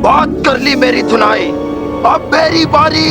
बात कर ली मेरी धुनाई, अब मेरी बारी।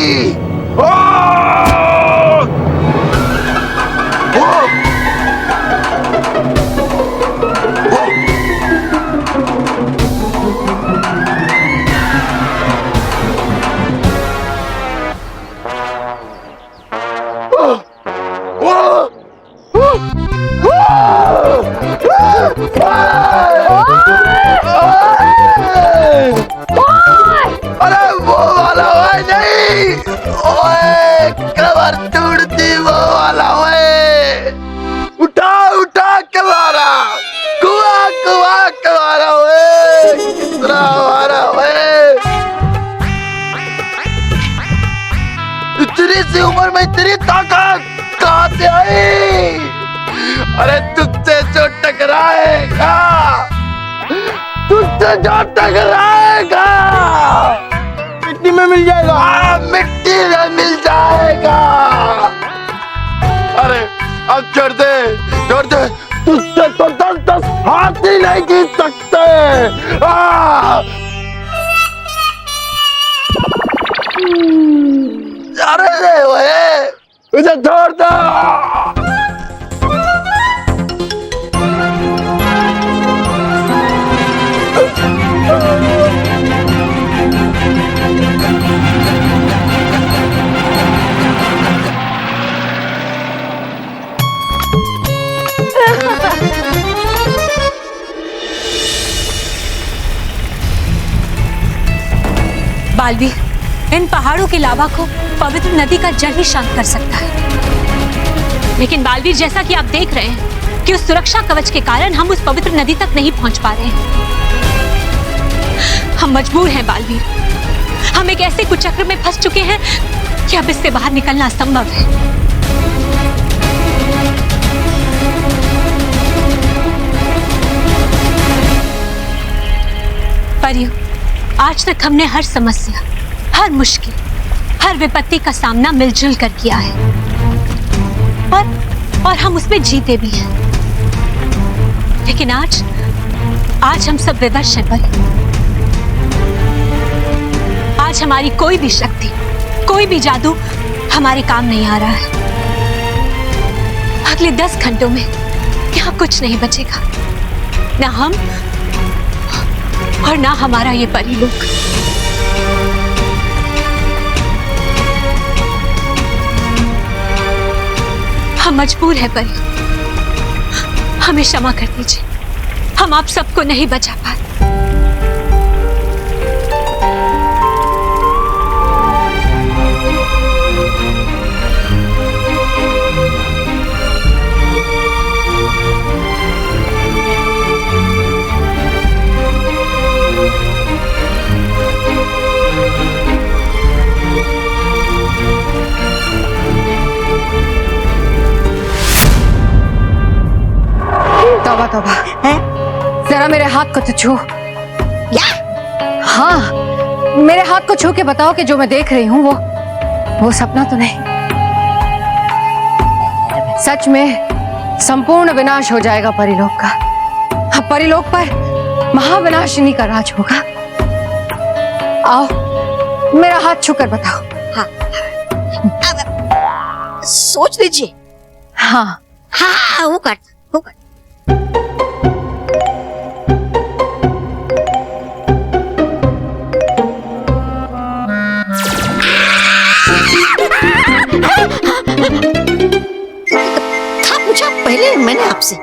अरे वो वाला है नहीं, ओए कमर तोड़ती वो वाला है। उठा उठा के मारा, कुआ कुआ के मारा है, कितना मारा है। इतनी सी उम्र में इतनी ताकत कहाँ से आई? अरे तुझसे जो टकराएगा, तुझसे जो टकराएगा मिट्टी में मिल जाएगा। मिट्टी में मिल जाएगा। अरे अब छोड़ दे, छोड़ दे, तुझसे तो 10-10 हाथ ही नहीं जीत सकते। अरे वो इसे छोड़ दो। बालवीर, इन पहाड़ों के लावा को पवित्र नदी का जल ही शांत कर सकता है। लेकिन बालवीर, जैसा कि आप देख रहे हैं कि उस सुरक्षा कवच के कारण हम उस पवित्र नदी तक नहीं पहुंच पा रहे हैं। हम मजबूर हैं बालवीर, हम एक ऐसे कुचक्र में फंस चुके हैं कि अब इससे बाहर निकलना असंभव है। परियों, आज तक हमने हर समस्या, हर मुश्किल, हर विपत्ति का सामना मिलजुल कर किया है और हम उसमें जीते भी हैं। लेकिन आज हम सब विवश हैं परी। आज हमारी कोई भी शक्ति, कोई भी जादू हमारे काम नहीं आ रहा है। अगले 10 घंटों में यहाँ कुछ नहीं बचेगा, ना हम और ना हमारा ये परी लोग। हम मजबूर हैं परी, हमें क्षमा कर दीजिए, हम आप सबको नहीं बचा पाए। तौबा तौबा, जरा मेरे हाथ को तो छू। क्या? हाँ, मेरे हाथ को छू के बताओ कि जो मैं देख रही हूँ वो सपना तो नहीं। सच में संपूर्ण विनाश हो जाएगा परिलोक का। अब परिलोक पर महाविनाशिनी का राज होगा। आओ, मेरा हाथ छूकर बताओ। हाँ, सोच लीजिए। हाँ हाँ, वो कर। था पूछा पहले मैंने आपसे।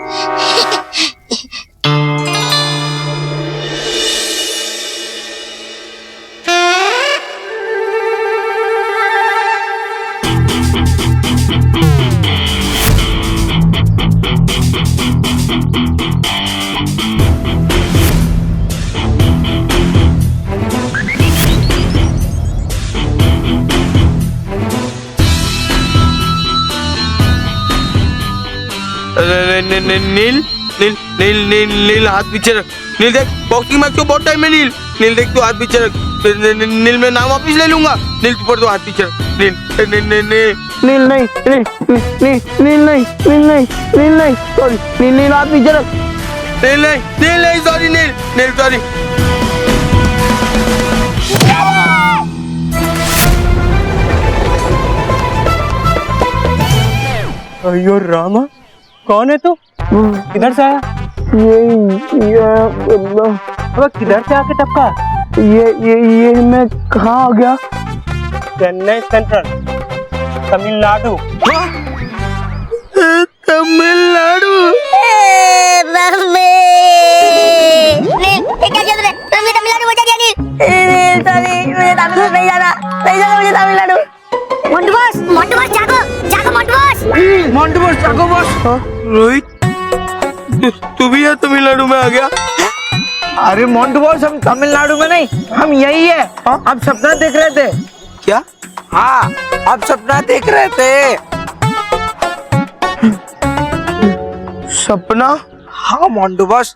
नील नील नील नील नील हाथ पीछे रख। नील देख, बॉक्सिंग मैच को बहुत टाइम है। नील नील देख, तू हाथ पीछे रख। नील मैं नाम वापिस ले लूंगा। नील तू पर तो हाथ पीछे रख। नील नील नील नील नील नहीं, नील नील नील नहीं, नील नहीं, नील नहीं, सॉरी, नील नील हाथ पीछे रख। नील नहीं सॉरी नील नील सॉरी। अयो रामा, कौन है तू? किधर से आया? ये अल्लाह, अबे किधर से आके टपका? ये मैं कहाँ आ गया? चेन्नई सेंट्रल, तमिलनाडु। तमिलनाडु। तमिलनाडु बचा दिया नील। मुझे तमिलनाडु नहीं जाना, मुझे तमिलनाडु। मोंटू बॉस, जागो मोंटू बॉस। मोंटू बॉस जागो बॉस। रोहित तू भी है तमिलनाडु में आ गया? अरे मोंटू बॉस, हम तमिलनाडु में नहीं, हम यही है। आप सपना देख रहे थे क्या? हाँ, आप सपना देख रहे थे। सपना? हाँ मोंटू बॉस,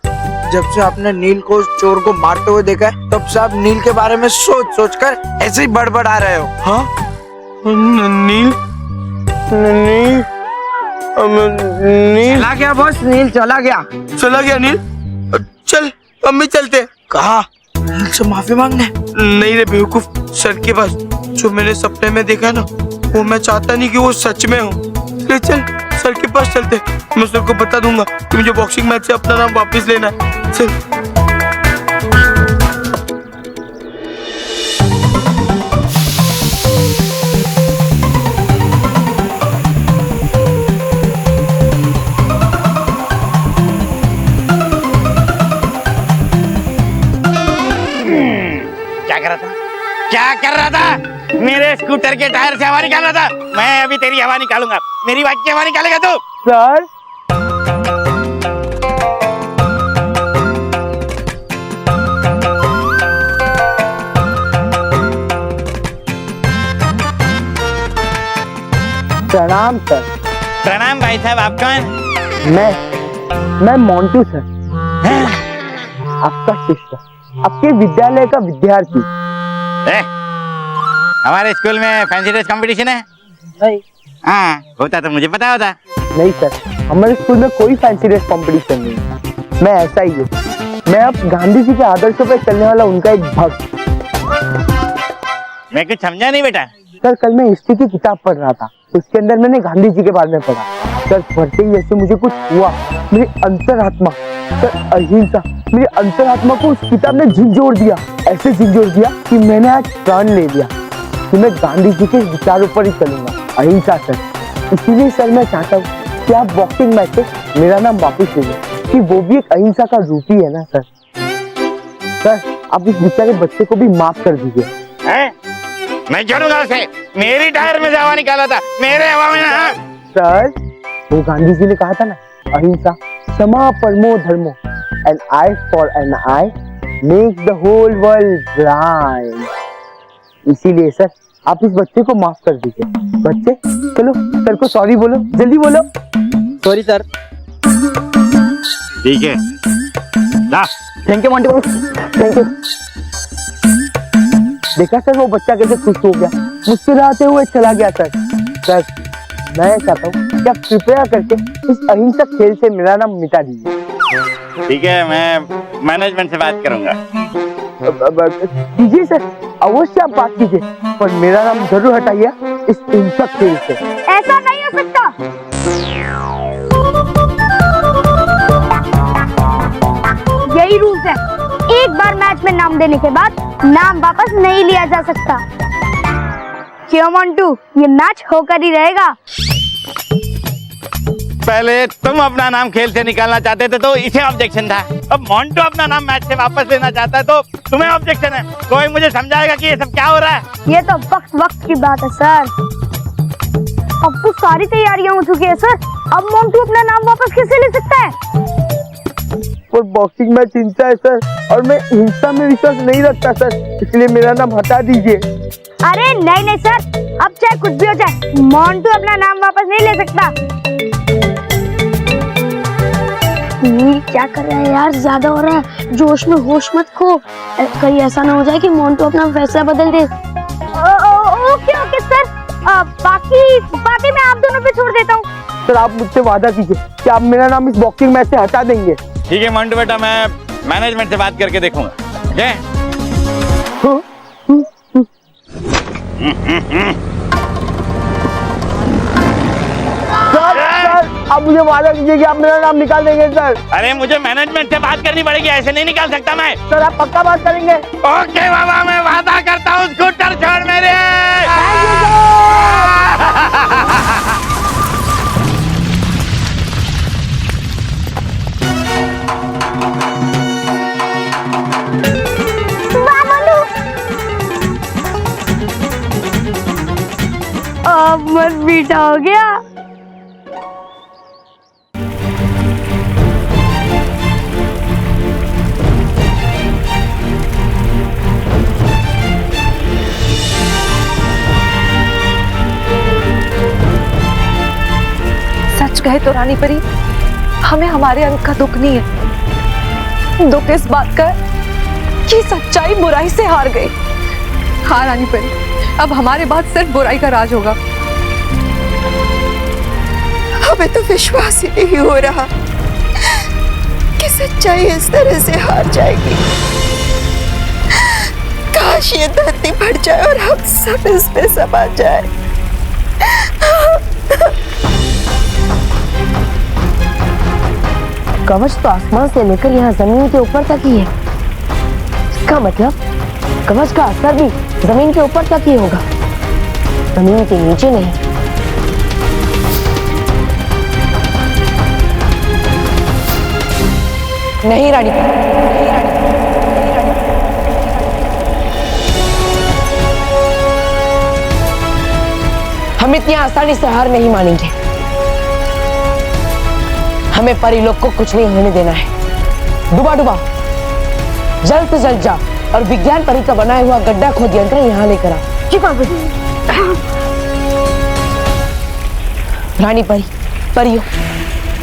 जब से आपने नील को उस चोर को मारते हुए देखा है, तब से आप नील के बारे में सोच कर ऐसे ही बड़बड़ा रहे हो। हाँ नील नील नील चला गया बॉस, नील चला गया। चला गया नील। चल हम भी चलते। कहा? नील से माफी मांगने? नहीं रे बेवकूफ, सर के पास। जो मैंने सपने में देखा ना, वो मैं चाहता नहीं कि वो सच में हो। ले चल सर के पास चलते। मैं सर को बता दूंगा कि मुझे बॉक्सिंग मैच से अपना नाम वापस लेना है। चल। क्या कर रहा था? मेरे स्कूटर के टायर से हवा निकाल रहा था। मैं अभी तेरी हवा निकालूंगा। मेरी बाइक की हवा निकालेगा तू? सर प्रणाम सर। प्रणाम भाई साहब, आप कौन? मैं मोंटू सर, आपका शिष्य, आपके विद्यालय का विद्यार्थी। हमारे स्कूल में फैंसी ड्रेस कंपटीशन है? नहीं। हाँ, होता तो मुझे पता होता। नहीं सर, हमारे स्कूल में कोई फैंसी ड्रेस कंपटीशन नहीं है। मैं ऐसा ही हूँ, मैं अब गांधी जी के आदर्शों पर चलने वाला उनका एक भक्त। मैं कुछ समझा नहीं बेटा। सर कल मैं हिस्ट्री की किताब पढ़ रहा था, उसके अंदर मैंने गांधी जी के बारे में पढ़ा। सर पढ़ते ही ऐसे मुझे कुछ हुआ, मेरी अंतरात्मा, सर अहिंसा, मेरी अंतरात्मा को उस किताब ने झिंझोर दिया। ऐसे झिंझोर दिया कि मैंने आज प्रण ले लिया कि मैं गांधी जी के विचारों पर ही चलूंगा, अहिंसा सर। इसीलिए सर मैं चाहता हूँ कि आप बॉक्सिंग मैच से मेरा नाम वापस ले लें, कि वो भी एक अहिंसा का रूप ही है ना सर। सर आप इस बेचारे बच्चे को भी माफ कर दीजिए। मैं छोड़ूंगा उसे। मेरी टायर में से हवा निकाला था, मेरे हवा में ना। सर वो गांधी जी ने कहा था ना, अहिंसा क्षमा परमो धर्मो, an eye for an eye makes the whole world blind। इसीलिए सर आप इस बच्चे को माफ कर दीजिए। बच्चे चलो सर को सॉरी बोलो, जल्दी बोलो। Sorry sir. ठीक है, ला। Thank you Monty boss, thank you. देखा सर वो बच्चा कैसे खुश हो गया, मुस्कुराते हुए चला गया। सर सर मैं चाहता हूँ कि आप कृपया करके इस अहिंसक खेल से मेरा नाम मिटा दीजिए। ठीक है, मैं मैनेजमेंट से बात करूंगा। कीजिए सर, अवश्य आप बात कीजिए, पर मेरा नाम जरूर हटाइए इस हिंसक खेल से। ऐसा नहीं हो सकता। यही रूल्स है, एक बार मैच में नाम देने के बाद नाम वापस नहीं लिया जा सकता। क्यों मोंटू, ये मैच होकर ही रहेगा। पहले तुम अपना नाम खेल से निकालना चाहते थे तो इसे ऑब्जेक्शन था। अब मोंटू अपना नाम मैच से वापस लेना चाहता है तो तुम्हें ऑब्जेक्शन है। कोई मुझे समझाएगा कि ये सब क्या हो रहा है? ये तो वक्त की बात है सर। अब तो सारी तैयारियां हो चुकी है सर। अब मोंटू अपना नाम वापस कैसे ले सकता है? और बॉक्सिंग मैच हिंसा है सर, और मैं हिंसा में विश्वास नहीं रखता सर, इसलिए मेरा नाम हटा दीजिए। अरे नहीं सर, अब चाहे कुछ भी हो जाए, मोंटू अपना नाम वापस नहीं ले सकता। क्या कर रहा है यार, ज्यादा हो रहा है। जोश में होश मत खो, कहीं ऐसा ना हो जाए कि मोंटू अपना फैसला बदल दे। ओके सर, बाकी बाकी मैं आप दोनों पे छोड़ देता हूँ। सर आप मुझसे वादा कीजिए कि आप मेरा नाम इस बॉक्सिंग मैच से हटा देंगे। ठीक है मंटू बेटा, मैं मैनेजमेंट से बात करके देखूंगा। ठीक है? सर आप मुझे वादा कीजिए कि आप मेरा नाम निकाल देंगे सर। अरे मुझे मैनेजमेंट से बात करनी पड़ेगी, ऐसे नहीं निकाल सकता मैं। सर आप पक्का बात करेंगे? ओके बाबा, मैं वादा करता हूँ, स्कूटर छोड़ मेरे। वाह मनु, अब मन मीठा हो गया। सच कहे तो रानी परी, हमें हमारे अंक का दुख नहीं है। दुख इस बात का है कि सच्चाई बुराई से हार गई। हाँ रानी परी, अब हमारे बाद सिर्फ बुराई का राज होगा। हमें तो विश्वास ही नहीं हो रहा कि सच्चाई इस तरह से हार जाएगी। काश ये धरती फट जाए और हम सब इस पे समा जाए। कवच तो आसमान से लेकर यहाँ जमीन के ऊपर तक ही है। इसका मतलब कवच का असर भी जमीन के ऊपर तक ही होगा, जमीन के नीचे नहीं। नहीं रानी परी, हम इतनी आसानी से हार नहीं मानेंगे। हमें परिलोक को कुछ नहीं होने देना है। डुबा डुबा जल्द से जल्द जा और विज्ञान परी का बनाया हुआ गड्ढा खोद यंत्र यहाँ लेकर आ। रानी परी, परियो,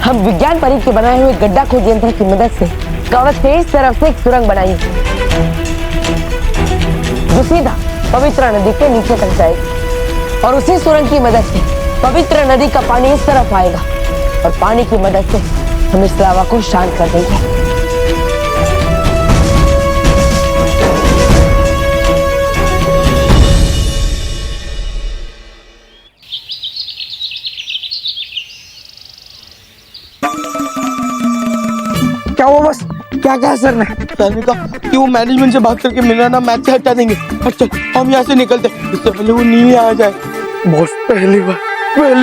हम विज्ञान परी के बनाए हुए गड्ढा खोद यंत्र की मदद से कवच के इस तरफ से एक सुरंग बनाई जो सीधा पवित्र नदी के नीचे तक जाएगी, और उसी सुरंग की मदद से पवित्र नदी का पानी इस तरफ आएगा और पानी की मदद से हम इस लावा को शांत कर देंगे। क्या हुआ बस? क्या कहा सर ने? सर ने कहा कि वो मैनेजमेंट से बात करके मेरा नाम मैच से हटा देंगे। अच्छा हम यहाँ से निकलते, इससे पहले वो नीचे आ जाए। बॉस पहली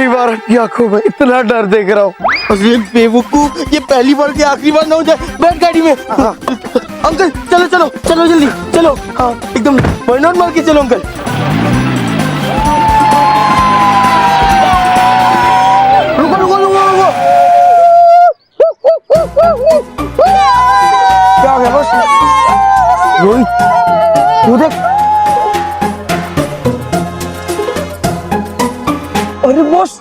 बार आपकी आंखों में इतना डर देख रहा हूँ। अरे बेवकूफ, ये पहली बार की आखिरी बार ना हो जाए। बैठ गाड़ी में। अंकल चलो जल्दी चलो। हाँ एकदम बर्नआउट मार के चलो अंकल। रुको। क्या हो गया बॉस? रोहित तू देख। अरे बॉस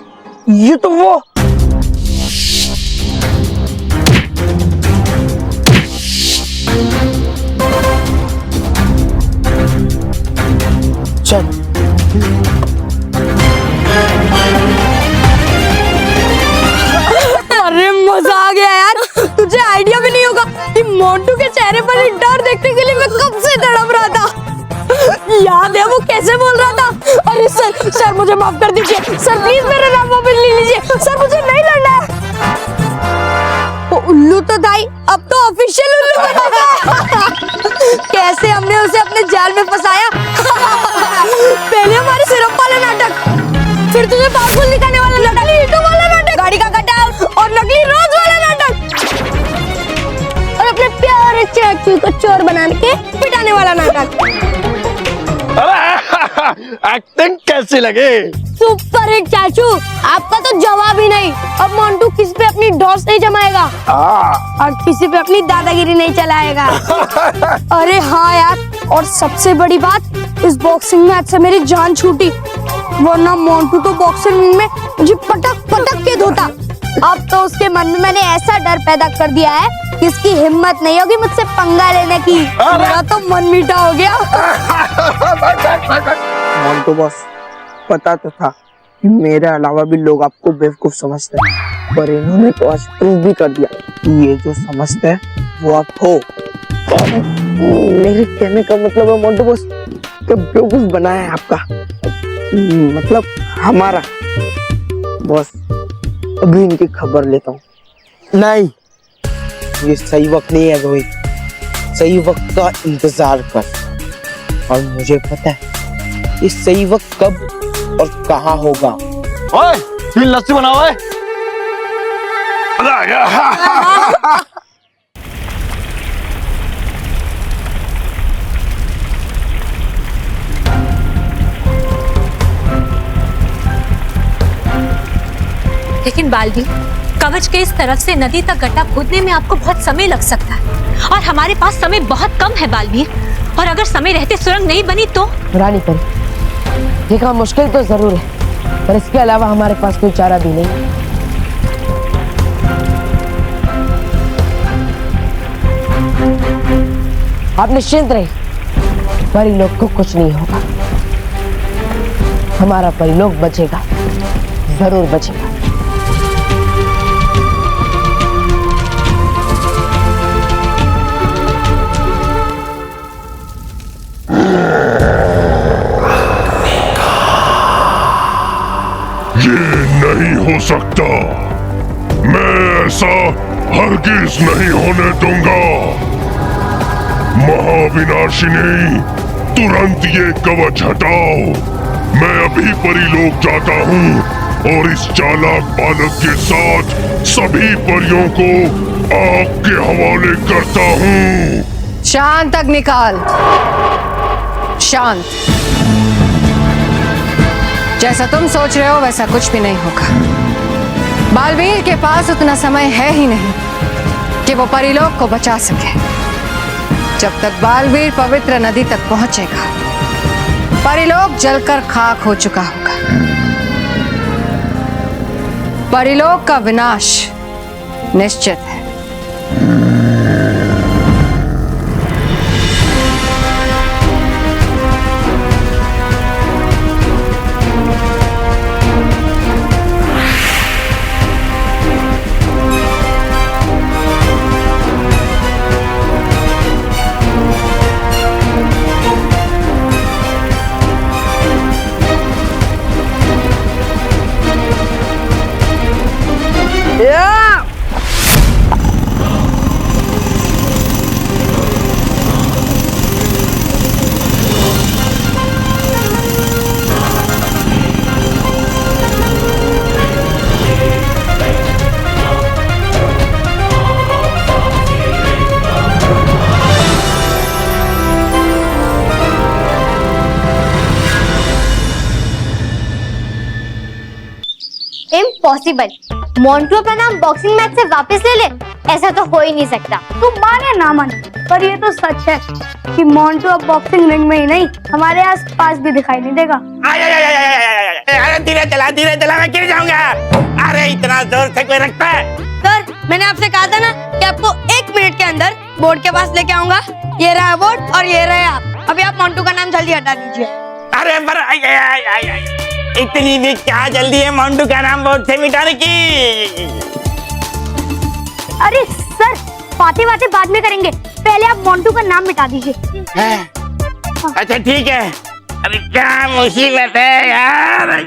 ये तो वो चल। अरे मजा आ गया यार। तुझे आइडिया भी नहीं होगा कि मोंटू के चेहरे पर ही डर देखने के लिए मैं कब से तड़प रहा था। याद है वो कैसे बोल रहा था? अरे सर मुझे माफ कर दीजिए सर, प्लीज मेरा नाम वापस ले लीजिए सर, मुझे नहीं लड़ना है। वो उल्लू तो दाई अब तो ऑफिशियल उल्लू बनेगा। कैसे हमने उसे अपने जाल में फंसाया। पहले हमारे सिरप वाला नाटक, फिर तुझे पावरफुल दिखाने वाला नाटक, ईंटों वाला नाटक, गाड़ी का कटआउट और नकली रोज वाला नाटक, और अपने प्यारे चाचू को चोर बनाने के पिटाने वाला नाटक। एक्टिंग कैसी लगे? सुपर हिट चाचू, आपका तो जवाब ही नहीं। अब मोंटू किसी पे अपनी ढोस नहीं जमाएगा और किसी पे अपनी दादागिरी नहीं चलाएगा। अरे हाँ यार, और सबसे बड़ी बात, इस बॉक्सिंग मैच से मेरी जान छूटी, वरना मोंटू तो बॉक्सिंग में मुझे पटक के धोता। अब तो उसके मन में मैंने ऐसा डर पैदा कर दिया है कि इसकी हिम्मत नहीं होगी मुझसे पंगा लेने की। मेरा तो मन मीठा हो गया। मोंटू बॉस, पता तो था कि मेरे अलावा भी लोग आपको बेवकूफ समझते हैं, पर इन्होंने तो आज प्रूव भी कर दिया कि ये जो समझते हैं वो आप हो। मेरे कहने का मतलब है मोंटू बॉस कि बेवकूफ बनाया है आपका, मतलब हमारा। बॉस अभी इनकी खबर लेता हूँ। नहीं, ये सही वक्त नहीं है रोहित, सही वक्त का इंतजार कर। और मुझे पता है ये सही वक्त कब और कहाँ होगा। ओए, फिर लस्सी बनाओ। ओए लेकिन बालवीर, कवच के इस तरफ से नदी तक गड्ढा खोदने में आपको बहुत समय लग सकता है और हमारे पास समय बहुत कम है बालवीर। और अगर समय रहते सुरंग नहीं बनी तो? रानी परी, ये काम मुश्किल तो जरूर है, पर इसके अलावा हमारे पास कोई चारा भी नहीं। आप निश्चिंत रहिए, परिलोक को कुछ नहीं होगा। हमारा परिलोक बचेगा, जरूर बचेगा। नहीं हो सकता, मैं ऐसा हरगिज नहीं होने दूंगा। महाविनाशिनी, तुरंत ये कवच हटाओ। मैं अभी परिलोक जाता हूँ और इस चालाक बालक के साथ सभी परियों को आग के हवाले करता हूँ। शांत अग्निकाल, शांत। जैसा तुम सोच रहे हो वैसा कुछ भी नहीं होगा। बालवीर के पास उतना समय है ही नहीं कि वो परिलोक को बचा सके। जब तक बालवीर पवित्र नदी तक पहुंचेगा, परिलोक जलकर खाक हो चुका होगा। परिलोक का विनाश निश्चित है। इम्पॉसिबल। मोंटू अपना नाम बॉक्सिंग मैच से वापस ले ले, ऐसा तो हो ही नहीं सकता। तू माने ना माने, पर ये तो सच है कि मोंटू अब बॉक्सिंग रिंग में ही नहीं, हमारे आस पास भी दिखाई नहीं देगा। अरे धीरे चला, मैं गिर जाऊंगा। अरे इतना जोर से कोई रखता है? सर, मैंने आपसे कहा था ना कि आपको 1 मिनट के अंदर बोर्ड के पास लेके आऊंगा। ये रहा बोर्ड और ये रहे आप। अभी आप मोंटू का नाम जल्दी हटा दीजिए। अरे पर इतनी भी क्या जल्दी है मोंटू का नाम बोर्ड से मिटाने की? अरे सर, बातें बाद में करेंगे, पहले आप मोंटू का नाम मिटा दीजिए। अच्छा ठीक है। अरे क्या मुसीबत है यार।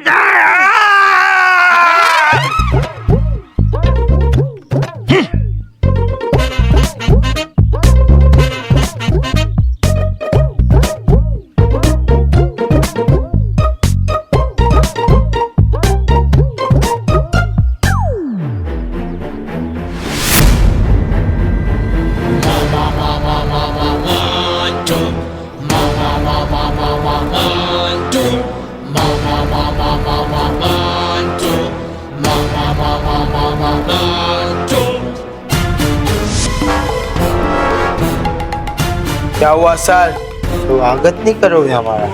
क्या हुआ सर, स्वागत नहीं करोगे हमारा?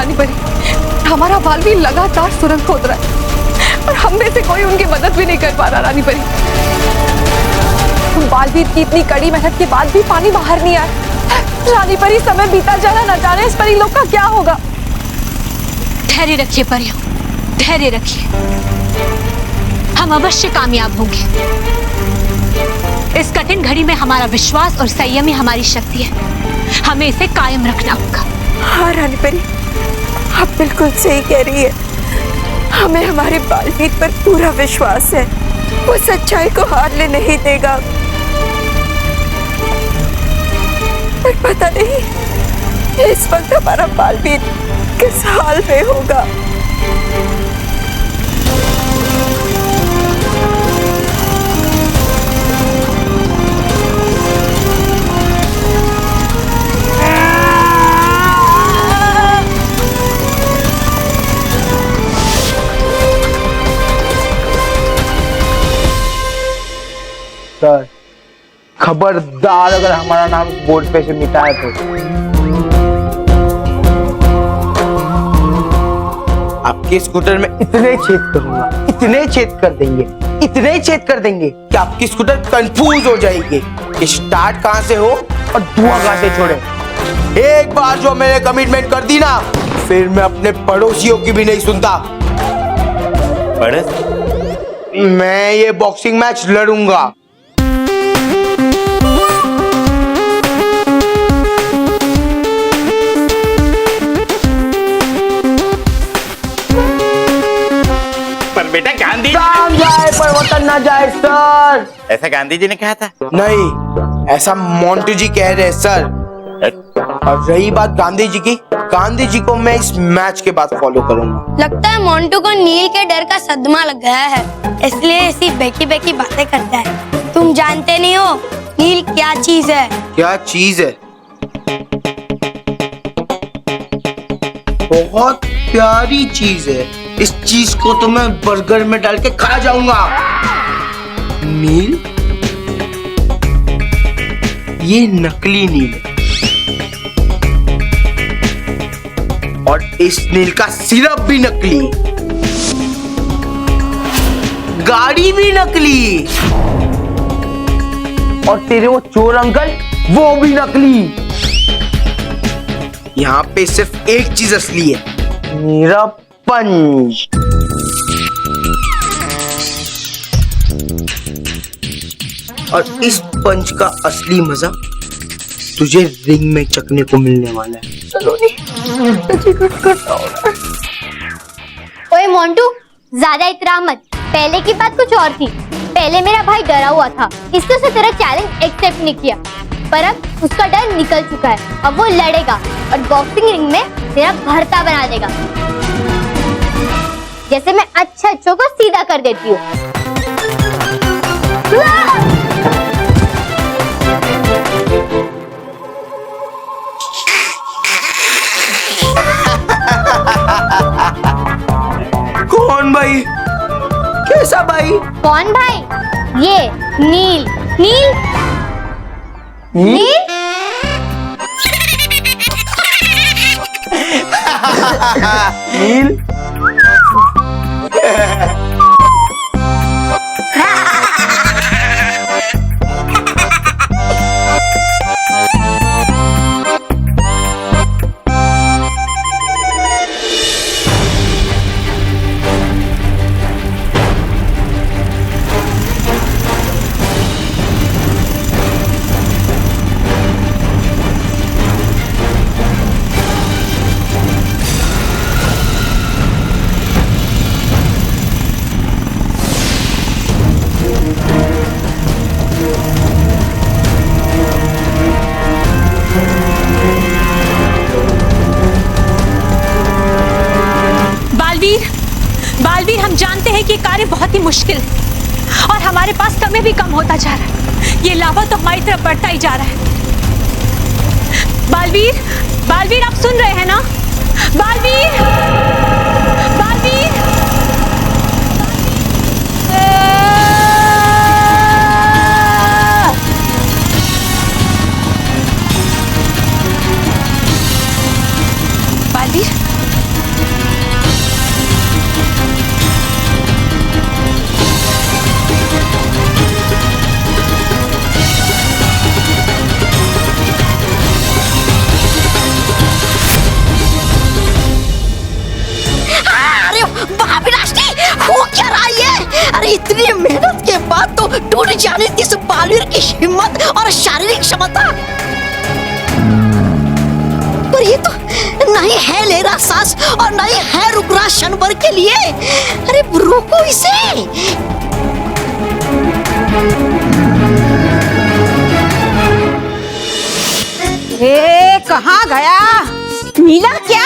रानी परी, हमारा बालवीर लगातार सुरंग खोद रहा है और हम में से कोई उनकी मदद भी नहीं कर पा रहा रानी परी। बालवीर की इतनी कड़ी मेहनत के बाद भी पानी बाहर नहीं आया। रानी परी, समय बीता जा रहा, न जाने इस परी लोग का क्या होगा। धैर्य रखिए परियों, धैर्य रखिए, हम अवश्य कामयाब होंगे। इस कठिन घड़ी में हमारा विश्वास और संयम ही हमारी शक्ति है, हमें इसे कायम रखना होगा। हाँ रानी परी, आप बिल्कुल सही कह रही है। हमें हमारे बालवीर पर पूरा विश्वास है, वो सच्चाई को हारने नहीं देगा। पर पता नहीं इस वक्त हमारा बालवीर किस हाल में होगा। सर, खबरदार अगर हमारा नाम बोर्ड पे से मिटाए तो आपके स्कूटर में इतने छेद करूंगा, इतने छेद कर देंगे, इतने छेद कर देंगे कि आपकी स्कूटर कंफ्यूज हो जाएगी कि स्टार्ट कहां से हो और धुआं कहां से छोड़े। एक बार जो मैंने कमिटमेंट कर दी ना, फिर मैं अपने पड़ोसियों की भी नहीं सुनता। मैं ये बॉक्सिंग मैच लड़ूंगा। बेटा गांधी काम जाए पर वतन ना जाए सर। ऐसा गांधी जी ने कहा था? नहीं, ऐसा मोंटू जी कह रहे हैं सर। और रही बात गांधी जी की, गांधी जी को मैं इस मैच के बाद फॉलो करूंगा। लगता है मोंटू को नील के डर का सदमा लग गया है, इसलिए ऐसी बेकी बेकी बातें करता है। तुम जानते नहीं हो नील क्या चीज है? क्या चीज है? बहुत प्यारी चीज है। इस चीज को तो मैं बर्गर में डाल के खा जाऊंगा। नील, ये नकली नील है और इस नील का सिरप भी नकली, गाड़ी भी नकली, और तेरे वो चोर अंकल वो भी नकली। यहाँ पे सिर्फ एक चीज असली है, मेरा पंच। और इस पंच का असली मजा तुझे रिंग में चखने को मिलने वाला है। ओए मोंटू, ज्यादा इतरा मत। पहले की बात कुछ और थी। पहले मेरा भाई डरा हुआ था, इसलिए उसने तेरा चैलेंज एक्सेप्ट नहीं किया। पर अब उसका डर निकल चुका है, अब वो लड़ेगा और बॉक्सिंग रिंग में तेरा भरता बना देगा, जैसे मैं अच्छों को सीधा कर देती हूँ। कौन भाई? कैसा भाई? कौन भाई? ये नील। नील नील नील बालवीर, हम जानते हैं कि कार्य बहुत ही मुश्किल है और हमारे पास समय भी कम होता जा रहा है। ये लावा तो हमारी तरफ बढ़ता ही जा रहा है। बालवीर, बालवीर, आप सुन रहे हैं ना? बालवीर, बालवीर, बालवीर, अरे इतनी मेहनत के बाद तो टूट जाने इस बालवीर की हिम्मत और शारीरिक क्षमता। पर ये तो नहीं है ले रहा सांस और नहीं है रुक रहा क्षण भर के लिए। अरे रोको इसे। कहाँ गया? मिला क्या?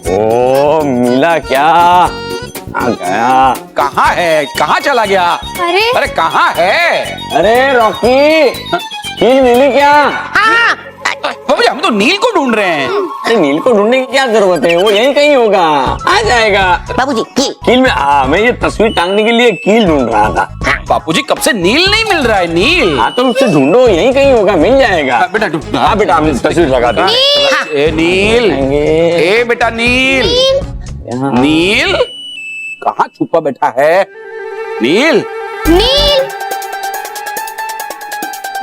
ओ मिला क्या? आ गया। कहाँ है? कहाँ चला गया? अरे कहाँ है? अरे रॉकी, नील मिली क्या? बाबूजी हम तो नील को ढूंढ रहे हैं। अरे नील को ढूंढने की क्या जरूरत है, वो यहीं कहीं होगा, आ जाएगा। बाबूजी कील में मैं ये तस्वीर टांगने के लिए कील ढूंढ रहा था। बापूजी कब से नील नहीं मिल रहा है? नील हाँ तो उससे ढूंढो, यहीं कहीं होगा, मिल जाएगा। बेटा हाँ बेटा, हमने तस्वीर लगा दी। ए नील, ए बेटा नील, नील कहाँ छुपा बैठा है? नील, नील,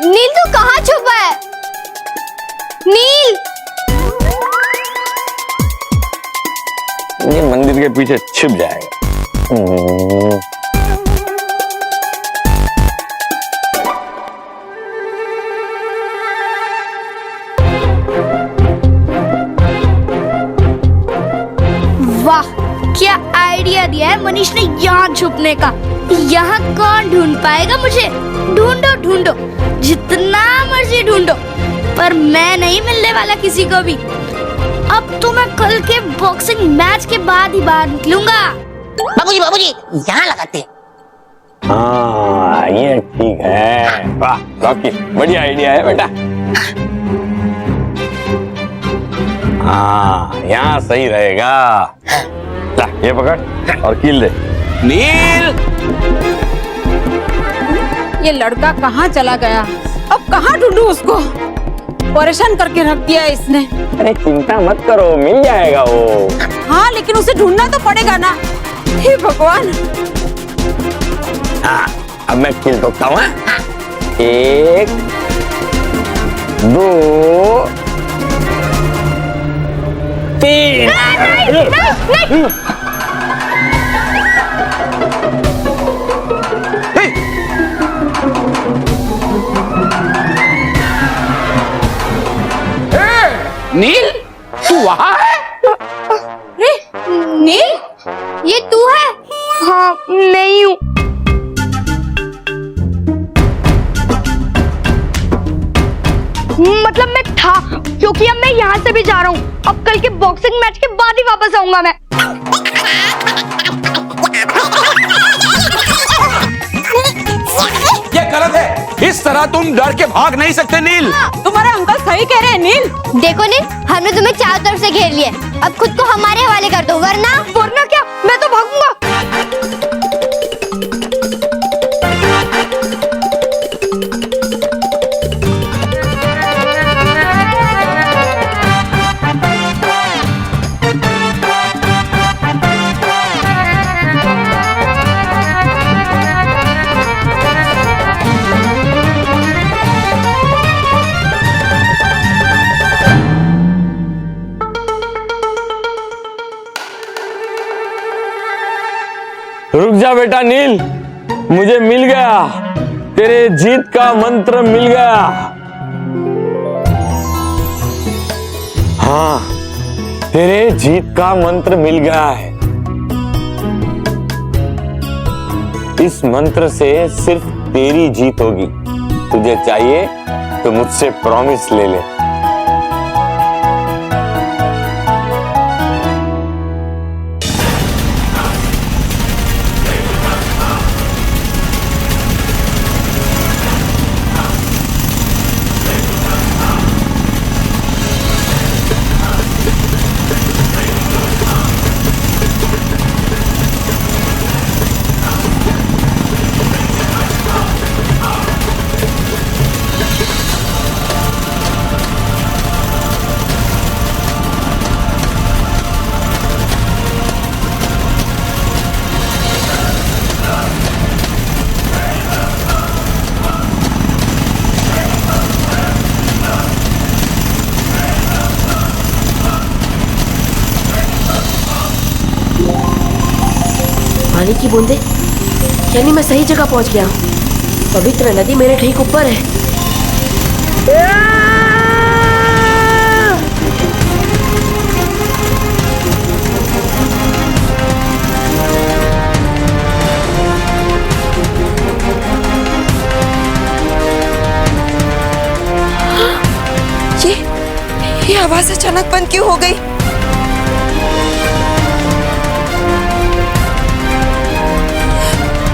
नील तू कहाँ छुपा है? नील, ये मंदिर के पीछे छिप जाएगा। वाह, क्या आइडिया दिया है मनीष ने यहाँ छुपने का। यहाँ कौन ढूंढ पाएगा मुझे? ढूंढो ढूंढो, जितना मर्जी ढूंढो, पर मैं नहीं मिलने वाला किसी को भी। अब तो मैं कल के बॉक्सिंग मैच के बाद ही बाहर निकलूंगा। बाबूजी बाबूजी यहाँ लगाते हैं। हाँ ये ठीक है। वाह रॉकी, बढ़िया आइडिया है बेटा। हाँ यहाँ सही रहेगा। ला, ये पकड़ और कील दे। नील, ये लड़का कहाँ चला गया? अब कहाँ ढूंढूं उसको? परेशान करके रख दिया इसने। अरे चिंता मत करो, मिल जाएगा वो। हाँ लेकिन उसे ढूंढना तो पड़ेगा ना। हे भगवान। हाँ अब मैं कील ठोकता हूँ। 1 2 3। नील तू वहाँ है? नील, ये तू है? हाँ मैं ही हूँ। मतलब मैं था, क्योंकि अब मैं यहाँ से भी जा रहा हूँ। अब कल के बॉक्सिंग मैच के बाद ही वापस आऊंगा मैं। ये गलत है, इस तरह तुम डर के भाग नहीं सकते नील। तुम्हारे अंकल सही कह रहे हैं नील। देखो नील, हमने तुम्हें चारों तरफ से घेर लिया। अब खुद को हमारे हवाले कर दो, वरना क्या? मैं तो भागूंगा। रुक जा बेटा नील, मुझे मिल गया, तेरे जीत का मंत्र मिल गया। हाँ तेरे जीत का मंत्र मिल गया है। इस मंत्र से सिर्फ तेरी जीत होगी। तुझे चाहिए तो मुझसे प्रॉमिस ले ले। पानी की बूंदे यानी मैं सही जगह पहुंच गया हूँ। पवित्र नदी मेरे ठीक ऊपर है। ये आवाज अचानक बंद क्यों हो गई?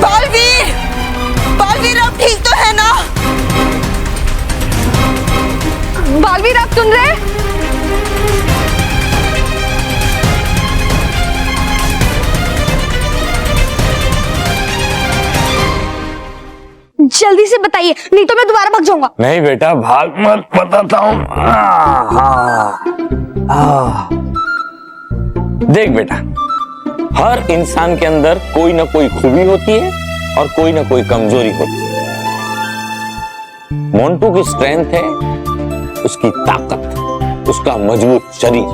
बालवीर, बालवीर आप ठीक तो है ना? बालवीर आप सुन रहे हैं? जल्दी से बताइए, नहीं तो मैं दोबारा भाग जाऊंगा। नहीं बेटा भाग मत, बताता हूँ। देख बेटा, हर इंसान के अंदर कोई ना कोई खूबी होती है और कोई ना कोई कमजोरी होती है। मोंटू की स्ट्रेंथ है उसकी ताकत, उसका मजबूत शरीर,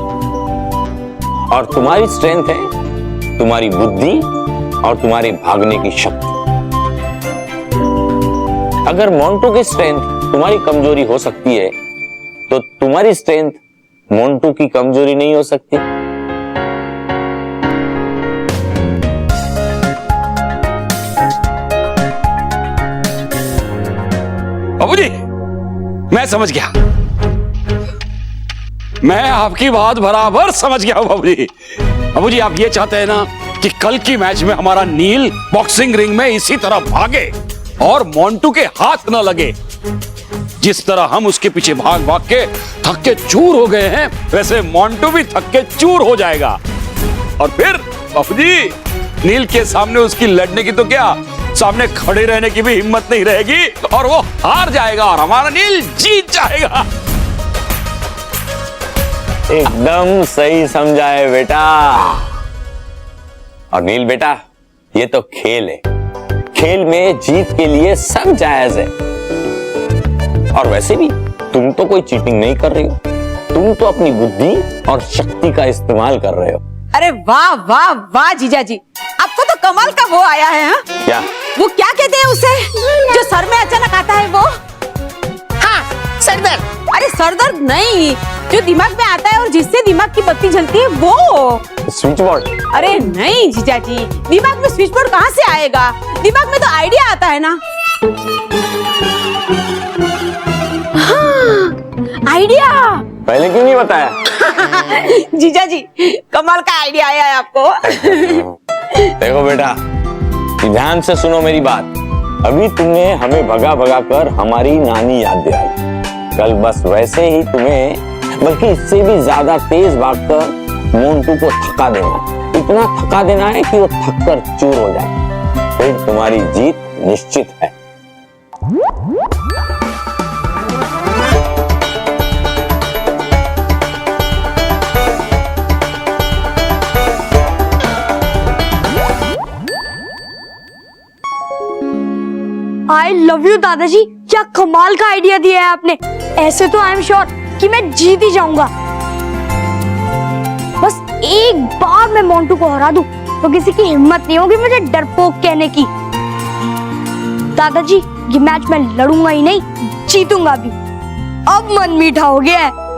और तुम्हारी स्ट्रेंथ है तुम्हारी बुद्धि और तुम्हारी भागने की शक्ति। अगर मोंटू की स्ट्रेंथ तुम्हारी कमजोरी हो सकती है तो तुम्हारी स्ट्रेंथ मोंटू की कमजोरी नहीं हो सकती। बाबूजी, मैं समझ गया, मैं आपकी बात बराबर समझ गया हूं बाबूजी। बाबूजी आप ये चाहते हैं ना कि कल की मैच में हमारा नील बॉक्सिंग रिंग में इसी तरह भागे और मोंटू के हाथ न लगे। जिस तरह हम उसके पीछे भाग भाग के थक के चूर हो गए हैं, वैसे मोंटू भी थक के चूर हो जाएगा। और फिर बाबूजी नील के सामने उसकी लड़ने की तो क्या, सामने खड़े रहने की भी हिम्मत नहीं रहेगी और वो हार जाएगा और हमारा नील जीत जाएगा। एकदम सही समझा है बेटा। और नील बेटा, ये तो खेल है, खेल में जीत के लिए सब जायज है। और वैसे भी तुम तो कोई चीटिंग नहीं कर रही हो, तुम तो अपनी बुद्धि और शक्ति का इस्तेमाल कर रहे हो। अरे वाह वाह वाह जीजा जी, आपको तो कमाल का वो आया है। हाँ? क्या वो क्या कहते हैं उसे जो सर में अचानक आता है वो? हाँ, सरदर्द। अरे सरदर्द नहीं, जो दिमाग में आता है और जिससे दिमाग की बत्ती जलती है वो स्विच बोर्ड। अरे नहीं जीजा जी, दिमाग में स्विच बोर्ड कहाँ से आएगा? दिमाग में तो आइडिया आता है ना। हाँ, आइडिया। पहले क्यों नहीं बताया? जीजा जी कमाल का आइडिया आया है आपको। देखो बेटा, ध्यान से सुनो मेरी बात। अभी तुमने हमें भगा भगा कर हमारी नानी याद दिलाई। कल बस वैसे ही तुम्हें, बल्कि इससे भी ज्यादा तेज भागकर मोंटू को थका देना, इतना थका देना है कि वो थक कर चूर हो जाए। फिर तुम्हारी जीत निश्चित है। आई लव यू दादाजी, क्या कमाल का आइडिया दिया है आपने। ऐसे तो आई एम श्योर कि मैं जीत ही जाऊंगा। बस एक बार मैं मोंटू को हरा दूं तो किसी की हिम्मत नहीं होगी मुझे डरपोक कहने की। दादाजी ये मैच मैं लड़ूंगा ही नहीं, जीतूंगा भी। अब मन मीठा हो गया है।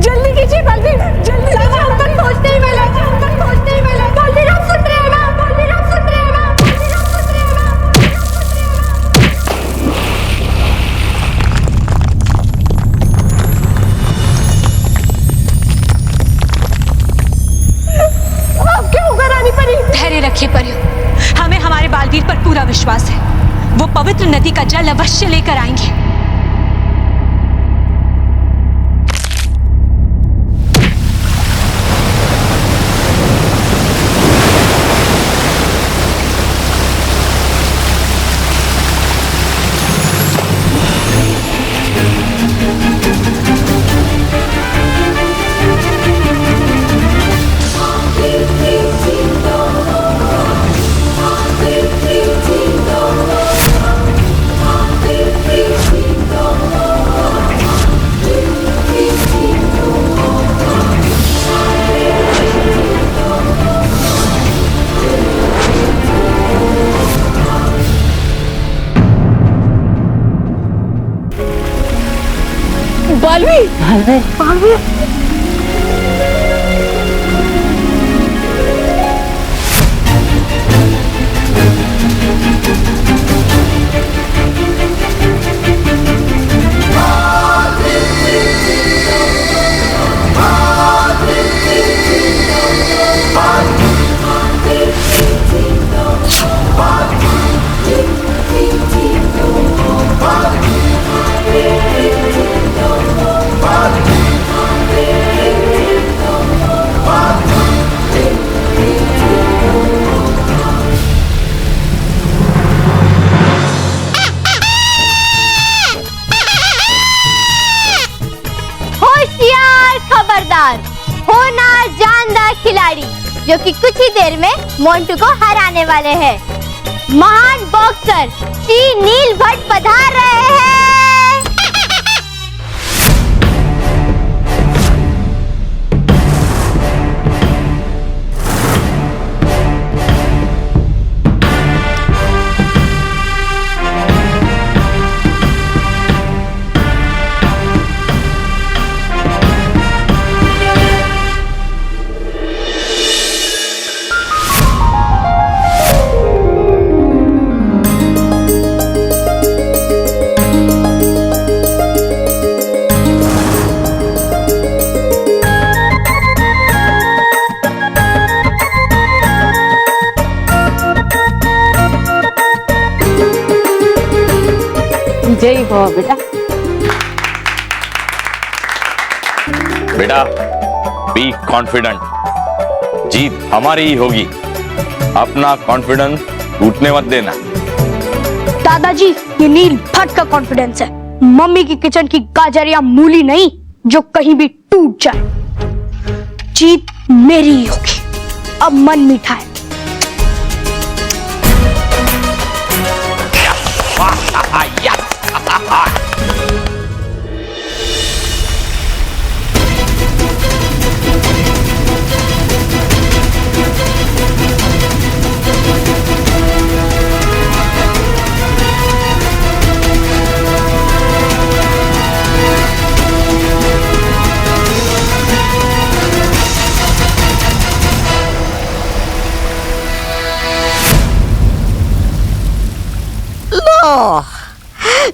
जल्दी कीजिए बलवीर, जल्दी कीजिए। हम तक पहुंचते ही वाले, हम तक पहुंचते ही वाले। बलवीर आप सुन रहे हैं ना? बलवीर आप सुन रहे हैं ना? बलवीर आप सुन रहे हैं ना? आप क्या होगा रानी परी? धैर्य रखिए परियो, हमें हमारे बालवीर पर पूरा विश्वास है। वो पवित्र नदी का जल अवश्य लेकर आएंगे। बालवीर होशियार, खबरदार, होनहार, जानदार खिलाड़ी जो कि कुछ ही देर में मोंटू को हराने वाले हैं। महान बॉक्सर श्री नील भट्ट पधार रहे हैं। जय हो बेटा। बेटा बी कॉन्फिडेंट, जीत हमारी ही होगी। अपना कॉन्फिडेंस टूटने मत देना। दादाजी, ये नील भट्ट का कॉन्फिडेंस है, मम्मी की किचन की गाजर या मूली नहीं जो कहीं भी टूट जाए। जीत मेरी ही होगी। अब मन मीठा है।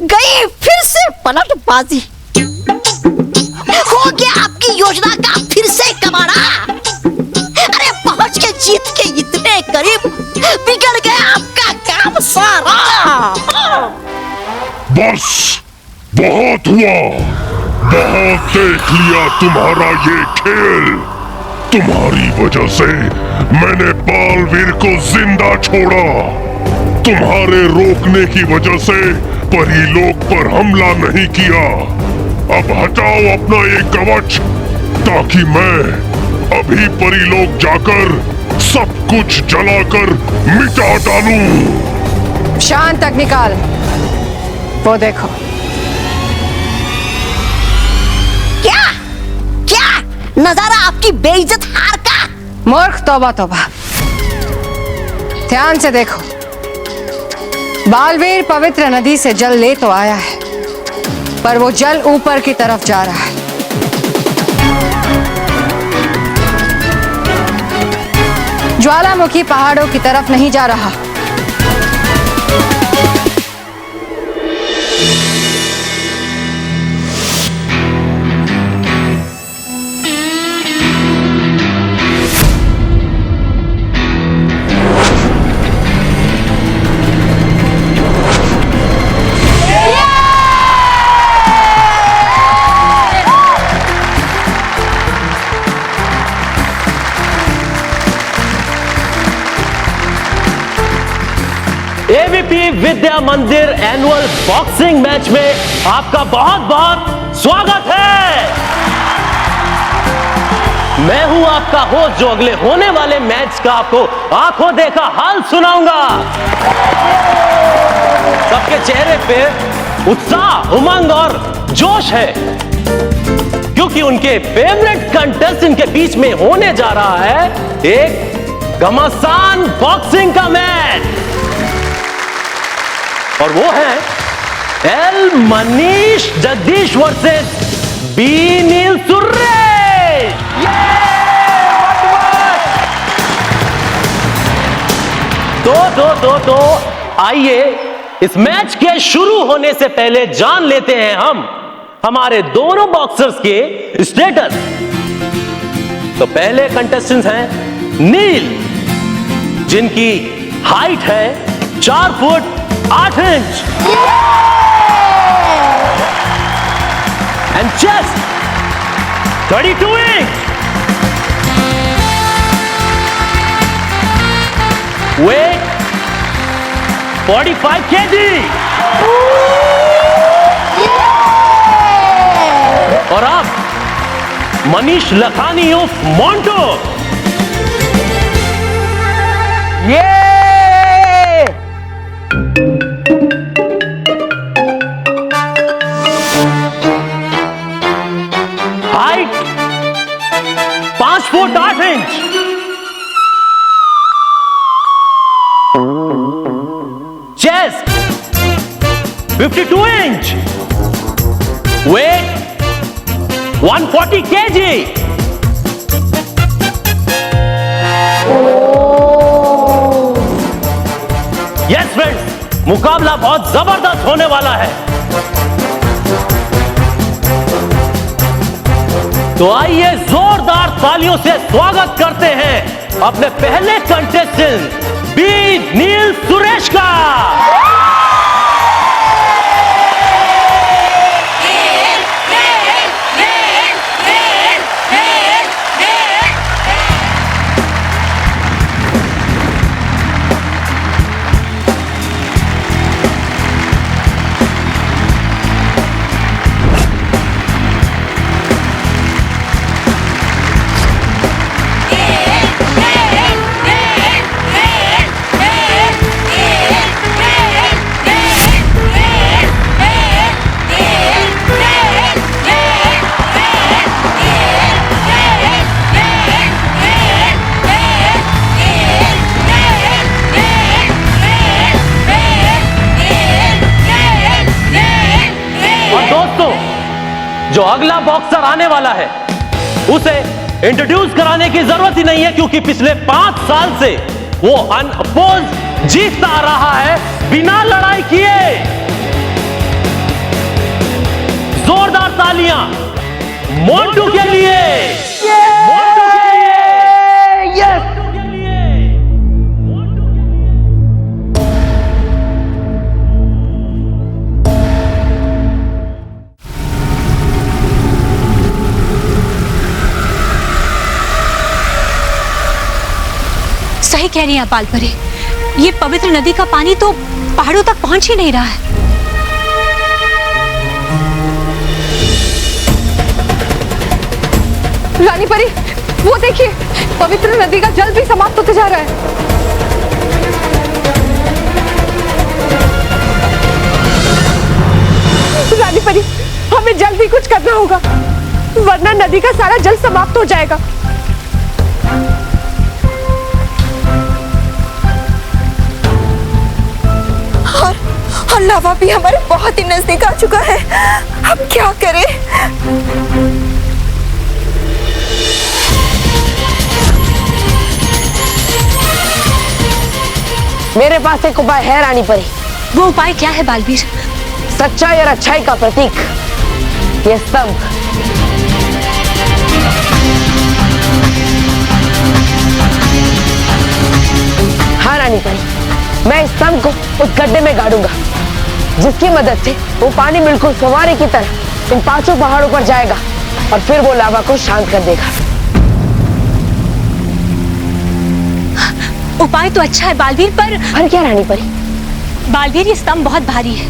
गई फिर से पलटबाजी। हो गया आपकी योजना का फिर से कमाना। अरे पहुंच के जीत के इतने करीब, बिगड़ गया आपका काम सारा। बस बहुत हुआ, बहुत देख लिया तुम्हारा ये खेल। तुम्हारी वजह से मैंने बालवीर को जिंदा छोड़ा। तुम्हारे रोकने की वजह से परीलोक पर हमला नहीं किया। अब हटाओ अपना ये कवच ताकि मैं अभी परीलोक जाकर सब कुछ जलाकर मिटा डालूं। शान तक निकाल, वो देखो। क्या क्या नजारा आपकी बेइज्जत हार का। मूर्ख, तौबा तौबा। ध्यान से देखो, बालवीर पवित्र नदी से जल ले तो आया है, पर वो जल ऊपर की तरफ जा रहा है। ज्वालामुखी पहाड़ों की तरफ नहीं जा रहा। एबीपी विद्या मंदिर एनुअल बॉक्सिंग मैच में आपका बहुत बहुत स्वागत है। मैं हूं आपका होस्ट जो अगले होने वाले मैच का आपको आंखों देखा हाल सुनाऊंगा। सबके चेहरे पे उत्साह, उमंग और जोश है क्योंकि उनके फेवरेट कंटेस्टेंट के बीच में होने जा रहा है एक घमासान बॉक्सिंग का मैच। और वो है L Manish Jagdish versus B Neel Suresh. तो आइए इस मैच के शुरू होने से पहले जान लेते हैं हम हमारे दोनों बॉक्सर्स के स्टेटस। तो पहले कंटेस्टेंट्स हैं नील, जिनकी हाइट है 4 foot 8 inch and chest 32 inch, weight 45 kg और अब मनीष लखानी उर्फ मोंटू। ये height 5 foot 8 inch, chest 52 inch, weight 140 kg। Yes friends, मुकाबला बहुत जबरदस्त होने वाला है। तो आइए जोरदार तालियों से स्वागत करते हैं अपने पहले कंटेस्टेंट बी नील सुरेश का। जो अगला बॉक्सर आने वाला है उसे इंट्रोड्यूस कराने की जरूरत ही नहीं है, क्योंकि पिछले 5 साल से वो अनअपोज्ड जीतता आ रहा है बिना लड़ाई किए। जोरदार तालियां मोंटू के लिए। मोंटू के लिए। यस। सही कह रही हैं आप बालपरी, ये पवित्र नदी का पानी तो पहाड़ों तक पहुंच ही नहीं रहा है। रानी परी, वो देखिए, पवित्र नदी का जल भी समाप्त होते जा रहा है। रानी परी, हमें जल्दी कुछ करना होगा, वरना नदी का सारा जल समाप्त हो जाएगा। और लावा भी हमारे बहुत ही नजदीक आ चुका है। अब क्या करें? मेरे पास एक उपाय है रानी परी। वो उपाय क्या है बालवीर? सच्चाई और अच्छाई का प्रतीक ये स्तंभ। हाँ रानी परी, मैं इस स्तंभ को उस गड्ढे में गाड़ूंगा, जिसकी मदद से वो पानी बिल्कुल फव्वारे की तरह इन 5 पहाड़ों पर जाएगा और फिर वो लावा को शांत कर देगा। उपाय तो अच्छा है बालवीर, पर क्या रानी परी? बालवीर, ये स्तंभ बहुत भारी है।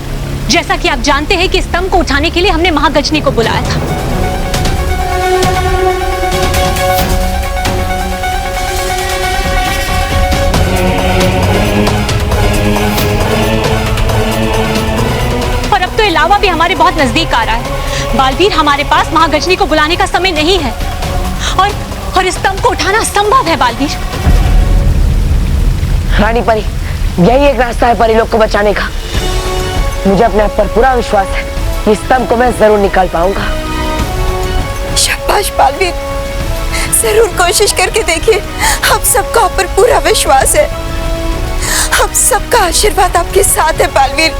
जैसा कि आप जानते हैं कि स्तंभ को उठाने के लिए हमने महागजनी को बुलाया था। और अब तो ये लावा भी हमारे बहुत नजदीक आ रहा है। बालवीर, हमारे पास महागजनी को बुलाने का समय नहीं है और इस स्तंभ को उठाना असंभव है बालवीर। रानी परी, यही एक रास्ता है परी लोग को बचाने का। मुझे अपने आप पर पूरा विश्वास है कि स्तंभ को मैं जरूर निकाल पाऊंगा। शाबाश बालवीर, जरूर कोशिश करके देखिए। हम सबका आप पर पूरा विश्वास है, हम सबका आशीर्वाद आपके साथ है बालवीर।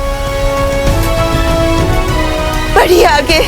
बढ़िए आगे।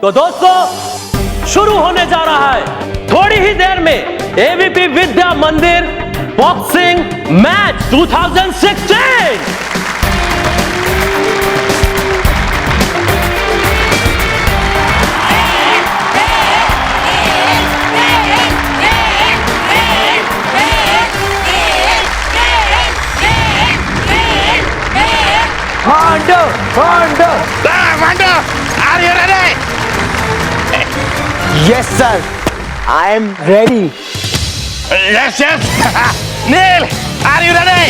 तो दोस्तों शुरू होने जा रहा है थोड़ी ही देर में एबीपी विद्या मंदिर boxing match 2016। Are you ready? Yes, sir. I am ready. Yes, yes. Neil, are you ready?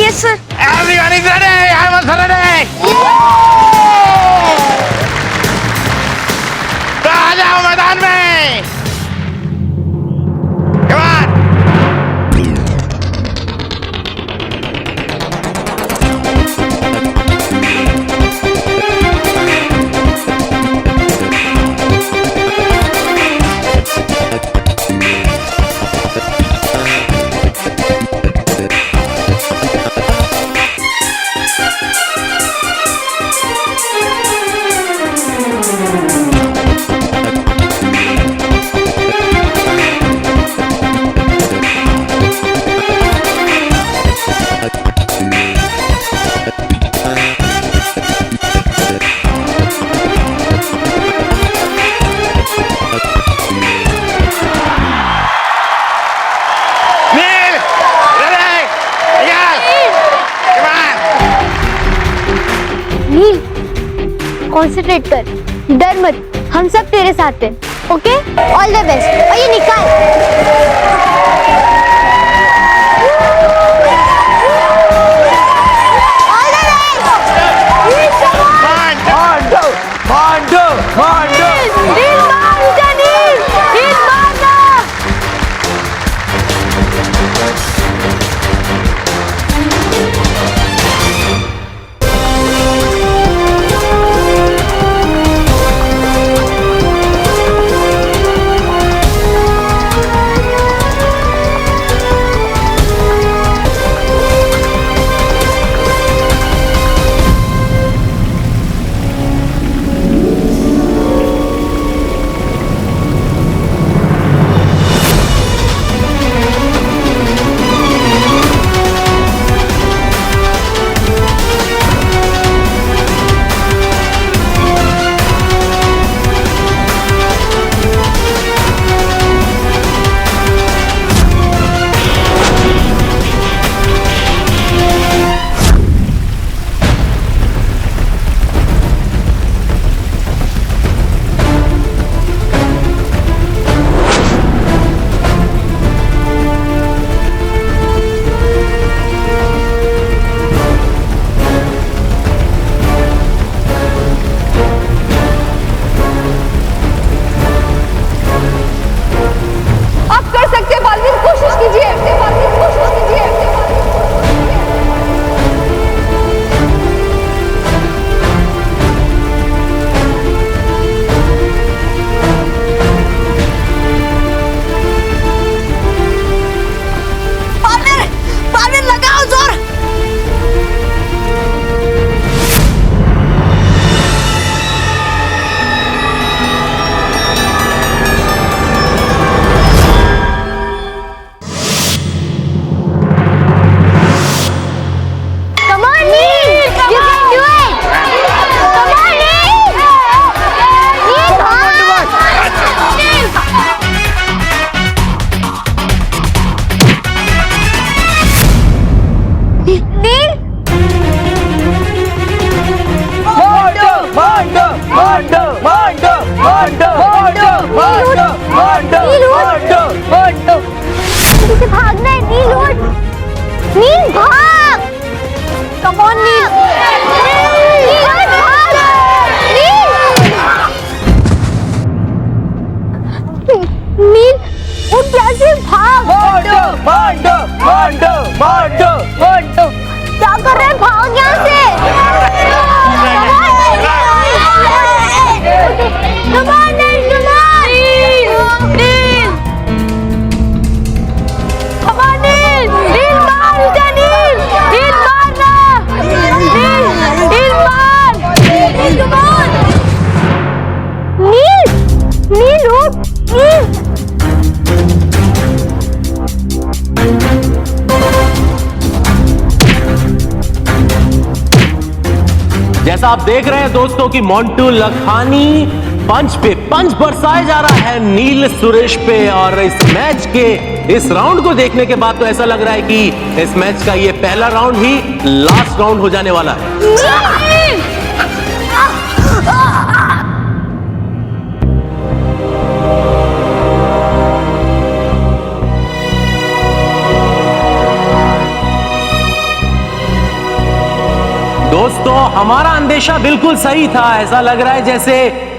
Yes, sir. Everyone is ready. I am also ready. तो आ जाओ मैदान में. Come on. कॉन्सेंट्रेट कर, डर मत, हम सब तेरे साथ हैं, ओके? All the best. और ये निकाल। तुझे भागना है नील उठ, नील भाग, कम ऑन नील, नील भाग, नील उठ कैसे भाग, क्या कर रहे हैं, भाग यहाँ से, come on nil, come on nil, come on नील, नील मार उसे नील, नील मारना, नील मार, नील come on, नील, नील उठ, नील जैसा आप देख रहे हैं दोस्तों कि मोंटू लखानी पंच पे पंच बरसाए जा रहा है नील सुरेश पे। और इस मैच के इस राउंड को देखने के बाद तो ऐसा लग रहा है कि इस मैच का ये पहला राउंड ही लास्ट राउंड हो जाने वाला है। दोस्तों हमारा अंदेशा बिल्कुल सही था। ऐसा लग रहा है जैसे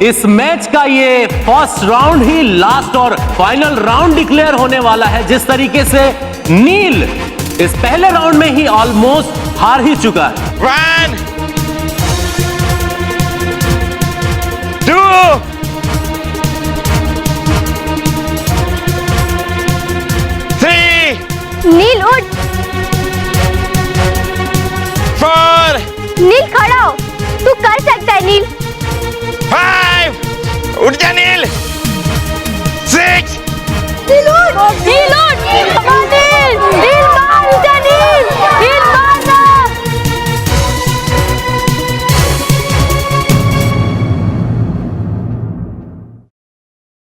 इस मैच का ये फर्स्ट राउंड ही लास्ट और फाइनल राउंड डिक्लेयर होने वाला है। जिस तरीके से नील इस पहले राउंड में ही ऑलमोस्ट हार ही चुका है। 1 2 3 नील उठ, 4 नील खड़ा हो, तू कर सकता है नील, 5 उठ जा नील, 6 नील उठ, नील